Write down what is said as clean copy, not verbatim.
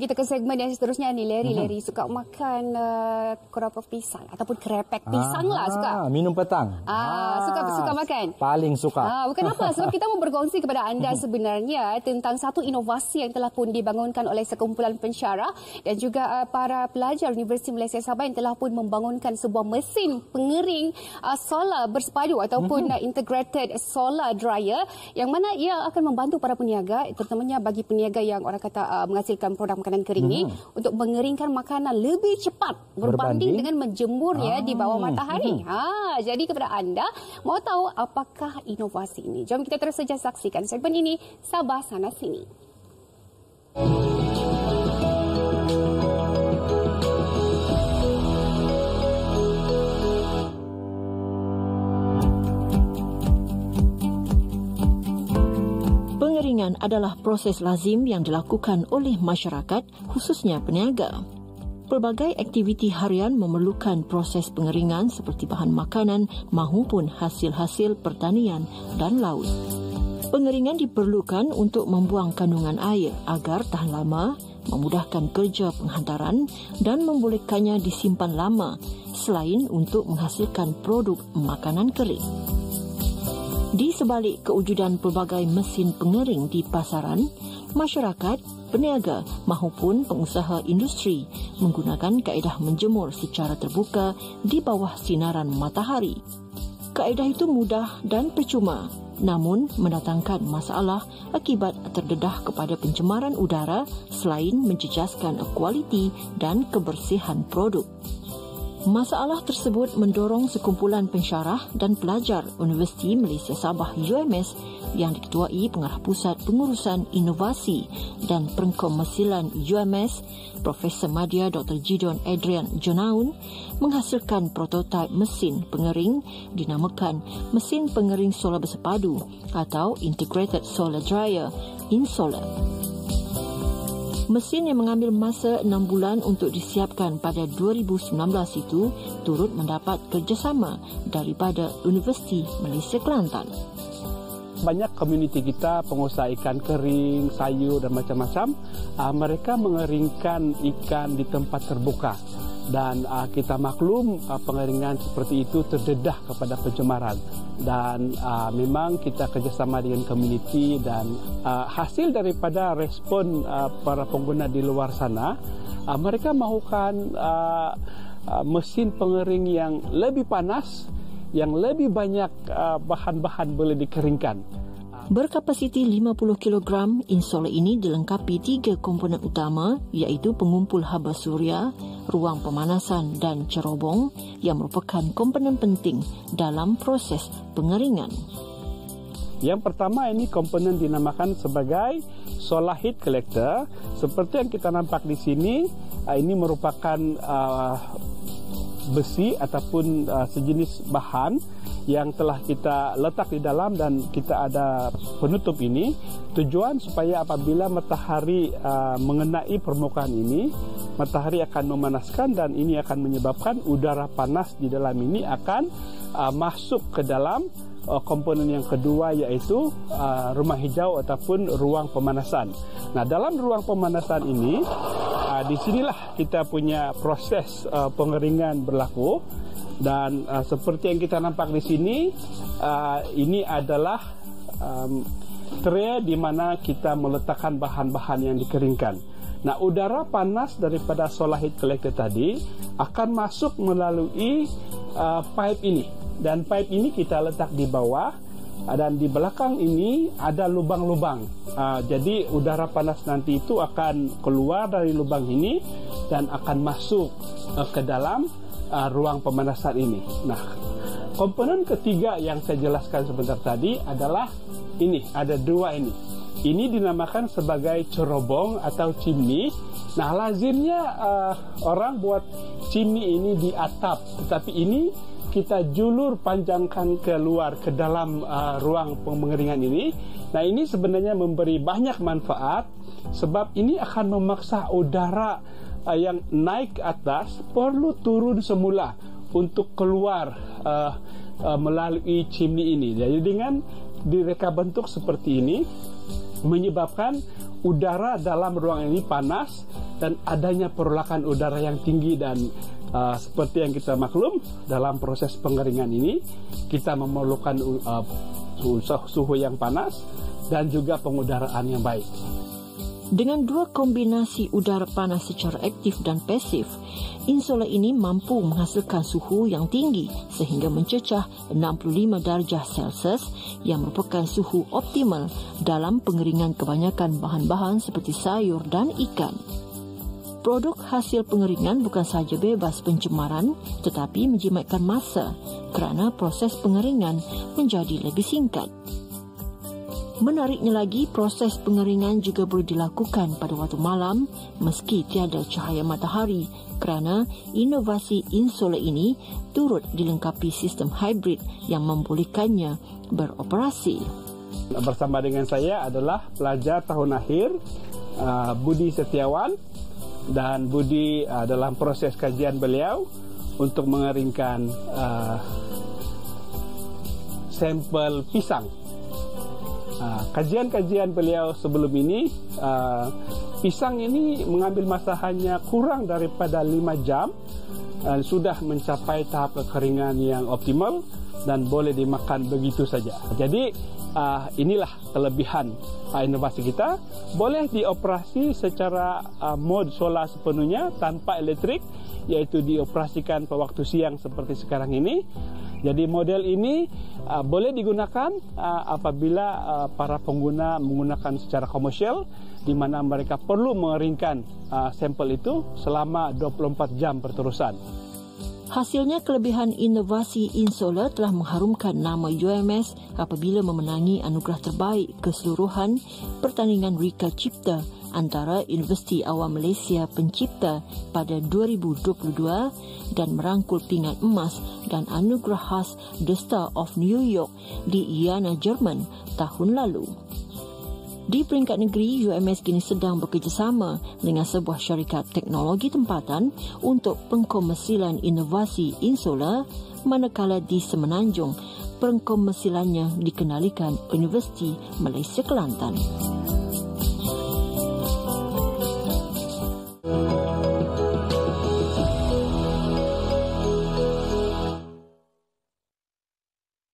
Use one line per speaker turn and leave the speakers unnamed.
Kita ke segmen yang seterusnya ni, Larry suka makan keropok pisang ataupun krepek pisang lah suka.
Minum petang.
Suka makan.
Paling suka.
Bukan apa, sebab kita mau berkongsi kepada anda sebenarnya tentang satu inovasi yang telah pun dibangunkan oleh sekumpulan pensyarah dan juga para pelajar Universiti Malaysia Sabah yang telah pun membangunkan sebuah mesin pengering solar bersepadu ataupun integrated solar dryer yang mana ia akan membantu para peniaga, terutamanya bagi peniaga yang orang kata menghasilkan produk makanan kering ni untuk mengeringkan makanan lebih cepat berbanding dengan menjemurnya di bawah matahari. Jadi kepada anda mau tahu apakah inovasi ini? Jom kita terus saja saksikan segmen ini Sabah Sana Sini.
Pengeringan adalah proses lazim yang dilakukan oleh masyarakat, khususnya peniaga. Pelbagai aktiviti harian memerlukan proses pengeringan seperti bahan makanan mahupun hasil-hasil pertanian dan laut. Pengeringan diperlukan untuk membuang kandungan air agar tahan lama, memudahkan kerja penghantaran dan membolehkannya disimpan lama selain untuk menghasilkan produk makanan kering. Di sebalik kewujudan pelbagai mesin pengering di pasaran, masyarakat, peniaga mahupun pengusaha industri menggunakan kaedah menjemur secara terbuka di bawah sinaran matahari. Kaedah itu mudah dan percuma, namun mendatangkan masalah akibat terdedah kepada pencemaran udara selain menjejaskan kualiti dan kebersihan produk. Masalah tersebut mendorong sekumpulan pensyarah dan pelajar Universiti Malaysia Sabah UMS yang diketuai Pengarah Pusat Pengurusan Inovasi dan Pengkomersilan UMS, Profesor Madya Dr. Gideon Adrian Jonaun, menghasilkan prototipe mesin pengering dinamakan mesin pengering solar bersepadu atau Integrated Solar Dryer InSolar. Mesin yang mengambil masa 6 bulan untuk disiapkan pada 2019 itu turut mendapat kerjasama daripada Universiti Malaysia Kelantan.
Banyak komuniti kita, pengusaha ikan kering, sayur dan macam-macam, mereka mengeringkan ikan di tempat terbuka. Dan kita maklum pengeringan seperti itu terdedah kepada pencemaran. Dan memang kita kerjasama dengan komuniti dan hasil daripada respon para pengguna di luar sana, mereka mahukan mesin pengering yang lebih panas, yang lebih banyak bahan-bahan boleh dikeringkan.
Berkapasiti 50 kg, InSolar ini dilengkapi 3 komponen utama iaitu pengumpul haba suria, ruang pemanasan dan cerobong yang merupakan komponen penting dalam proses pengeringan.
Yang pertama ini komponen dinamakan sebagai solar heat collector. Seperti yang kita nampak di sini, ini merupakan besi ataupun sejenis bahan yang telah kita letak di dalam dan kita ada penutup ini. Tujuan supaya apabila matahari mengenai permukaan ini, matahari akan memanaskan dan ini akan menyebabkan udara panas di dalam ini akan masuk ke dalam komponen yang kedua iaitu rumah hijau ataupun ruang pemanasan. Nah, dalam ruang pemanasan ini, di sinilah kita punya proses pengeringan berlaku. Dan seperti yang kita nampak di sini, ini adalah tray di mana kita meletakkan bahan-bahan yang dikeringkan. Nah, udara panas daripada solar heat collector tadi akan masuk melalui pipe ini. Dan pipe ini kita letak di bawah dan di belakang ini ada lubang-lubang. Jadi udara panas nanti itu akan keluar dari lubang ini dan akan masuk ke dalam ruang pemanasan ini. Nah, komponen ketiga yang saya jelaskan sebentar tadi adalah ini, ada dua ini. Ini dinamakan sebagai cerobong atau chimney. Nah, lazimnya orang buat chimney ini di atap, tetapi ini kita julur panjangkan keluar ke dalam ruang pengeringan ini. Nah, ini sebenarnya memberi banyak manfaat sebab ini akan memaksa udara yang naik ke atas perlu turun semula untuk keluar melalui chimney ini. Jadi dengan direka bentuk seperti ini menyebabkan udara dalam ruang ini panas dan adanya perolakan udara yang tinggi dan seperti yang kita maklum dalam proses pengeringan ini kita memerlukan suhu yang panas dan juga pengudaraan yang baik.
Dengan dua kombinasi udara panas secara aktif dan pasif, insola ini mampu menghasilkan suhu yang tinggi sehingga mencecah 65 darjah Celsius yang merupakan suhu optimal dalam pengeringan kebanyakan bahan-bahan seperti sayur dan ikan. Produk hasil pengeringan bukan sahaja bebas pencemaran tetapi menjimatkan masa kerana proses pengeringan menjadi lebih singkat. Menariknya lagi, proses pengeringan juga boleh dilakukan pada waktu malam meski tiada cahaya matahari kerana inovasi insola ini turut dilengkapi sistem hybrid yang membolehkannya beroperasi.
Bersama dengan saya adalah pelajar tahun akhir Budi Setiawan dan Budi dalam proses kajian beliau untuk mengeringkan sampel pisang. Kajian-kajian beliau sebelum ini, pisang ini mengambil masa hanya kurang daripada 5 jam dan sudah mencapai tahap kekeringan yang optimal dan boleh dimakan begitu saja. Jadi inilah kelebihan inovasi kita. Boleh dioperasi secara mode solar sepenuhnya tanpa elektrik, iaitu dioperasikan pada waktu siang seperti sekarang ini. Jadi model ini boleh digunakan apabila para pengguna menggunakan secara komersial di mana mereka perlu mengeringkan sampel itu selama 24 jam berterusan.
Hasilnya, kelebihan inovasi insola telah mengharumkan nama UMS apabila memenangi anugerah terbaik keseluruhan pertandingan Rika Cipta antara Universiti Awam Malaysia Pencipta pada 2022 dan merangkul pingat emas dan anugerah khas The Star of New York di Jena, Jerman tahun lalu. Di peringkat negeri, UMS kini sedang bekerjasama dengan sebuah syarikat teknologi tempatan untuk pengkomersilan inovasi insola, manakala di Semenanjung pengkomersilannya dikendalikan Universiti Malaysia Kelantan.